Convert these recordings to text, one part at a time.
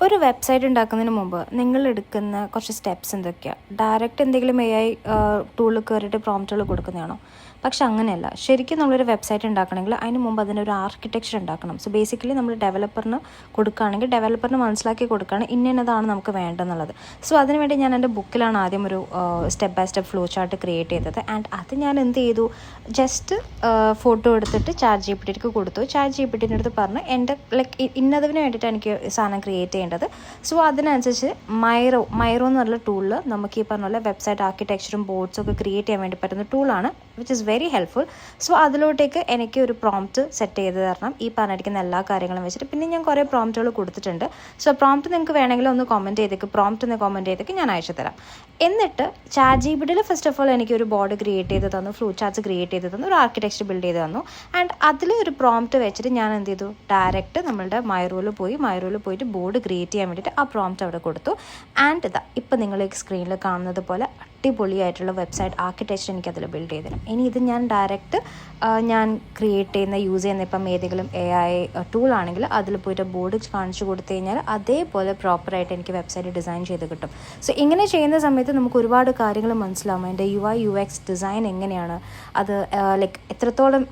ഒരു വെബ്സൈറ്റ് ഉണ്ടാക്കുന്നതിന് മുമ്പ് നിങ്ങൾ എടുക്കുന്ന കുറച്ച് സ്റ്റെപ്സ് എന്തൊക്കെയാണ്? ഡയറക്റ്റ് എന്തെങ്കിലും AI ടൂളിൽ കയറിയിട്ട് പ്രോംപ്റ്റുകൾ കൊടുക്കുന്നതാണോ? പക്ഷെ അങ്ങനെയല്ല. ശരിക്കും നമ്മളൊരു വെബ്സൈറ്റ് ഉണ്ടാക്കണമെങ്കിൽ അതിന് മുമ്പ് അതിനൊരു ആർക്കിടെക്ചർ ഉണ്ടാക്കണം. സോ ബേസിക്കലി നമ്മൾ ഡെവലപ്പറിന് കൊടുക്കുകയാണെങ്കിൽ ഡെവലപ്പറിന് മനസ്സിലാക്കി കൊടുക്കുകയാണ് ഇന്നതാണ് നമുക്ക് വേണ്ടതെന്നുള്ളത്. സോ അതിനുവേണ്ടി ഞാൻ എൻ്റെ ബുക്കിലാണ് ആദ്യം ഒരു step by step flow chart create ചെയ്തത്. ആൻഡ് അത് ഞാൻ എന്ത് ചെയ്തു, ജസ്റ്റ് ഫോട്ടോ എടുത്തിട്ട് ചാറ്റ് GPT കൊടുത്തു. ചാറ്റ് GPT അടുത്ത് പറഞ്ഞ് എൻ്റെ ഇന്നതിന് വേണ്ടിയിട്ട് എനിക്ക് സാധനം ക്രിയേറ്റ് ചെയ്യേണ്ടത്. സോ അതിനനുസരിച്ച് മൈറോ എന്ന് പറഞ്ഞ ടൂളിൽ നമുക്ക് ഈ പറഞ്ഞ പോലെ വെബ്സൈറ്റ് ആർക്കിടെക്ചറും ബോർഡ്സും ഒക്കെ ക്രിയേറ്റ് ചെയ്യാൻ വേണ്ടി പറ്റുന്ന ടൂളാണ്, which is very helpful. So അതിലോട്ടേക്ക് എനിക്ക് ഒരു പ്രോംപ്റ്റ് സെറ്റ് ചെയ്ത് തരണം ഈ പറഞ്ഞിരിക്കുന്ന എല്ലാ കാര്യങ്ങളും വെച്ചിട്ട്. പിന്നെ ഞാൻ കുറേ പ്രോംപ്റ്റുകൾ കൊടുത്തിട്ടുണ്ട്. സോ പ്രോംപ്റ്റ് നിങ്ങൾക്ക് വേണമെങ്കിൽ ഒന്ന് കമൻറ്റ് ചെയ്തേക്ക്, പ്രോംപ്റ്റ് ഒന്ന് കമൻറ്റ് ചെയ്തേക്ക്, ഞാൻ അയച്ചു തരാം. എന്നിട്ട് ചാറ്റ് GPTയിൽ ഫസ്റ്റ് ഓഫ് ഓൾ എനിക്ക് ഒരു ബോർഡ് ക്രിയേറ്റ് ചെയ്ത് തന്നു, ഫ്ലൂ ചാർട്ട്സ് ക്രിയേറ്റ് ചെയ്ത് തന്നു, ഒരു ആർക്കിടെക്ചർ ബിൽഡ് ചെയ്ത് തന്നു. ആൻഡ് അതിൽ ഒരു പ്രോംപ്റ്റ് വെച്ചിട്ട് ഞാൻ എന്ത് ചെയ്തു, ഡയറക്റ്റ് നമ്മളുടെ മൈറോയിൽ പോയിട്ട് ബോർഡ് ക്രിയേറ്റ് ചെയ്യാൻ വേണ്ടിയിട്ട് ആ പ്രോംപ്റ്റ് അവിടെ കൊടുത്തു. ആൻഡ് ഇപ്പം നിങ്ങൾ സ്ക്രീനിൽ കാണുന്നത് പോലെ അടിപൊളിയായിട്ടുള്ള വെബ്സൈറ്റ് ആർക്കിടെക്ചർ എനിക്കതിൽ ബിൽഡ് ചെയ്ത് തരും. ഇനി ഇത് ഞാൻ ഡയറക്റ്റ് ഞാൻ ക്രിയേറ്റ് യൂസ് ചെയ്യുന്ന ഇപ്പം ഏതെങ്കിലും AI ടൂളാണെങ്കിൽ അതിൽ പോയിട്ട് ബോർഡ് കാണിച്ചു കൊടുത്തു കഴിഞ്ഞാൽ അതേപോലെ പ്രോപ്പറായിട്ട് എനിക്ക് വെബ്സൈറ്റ് ഡിസൈൻ ചെയ്ത് കിട്ടും. സോ ഇങ്ങനെ ചെയ്യുന്ന സമയത്ത് നമുക്ക് ഒരുപാട് കാര്യങ്ങൾ മനസ്സിലാവും. അതിൻ്റെ UI UX ഡിസൈൻ എങ്ങനെയാണ്, അത് എത്രത്തോളം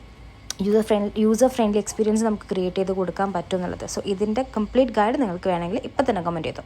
യൂസർ ഫ്രണ്ട്ലി എക്സ്പീരിയൻസ് നമുക്ക് ക്രിയേറ്റ് ചെയ്ത് കൊടുക്കാൻ പറ്റും എന്നുള്ളത്. സോ ഇതിൻ്റെ കംപ്ലീറ്റ് ഗൈഡ് നിങ്ങൾക്ക് വേണമെങ്കിൽ ഇപ്പം തന്നെ കമൻറ്റ് ചെയ്തു.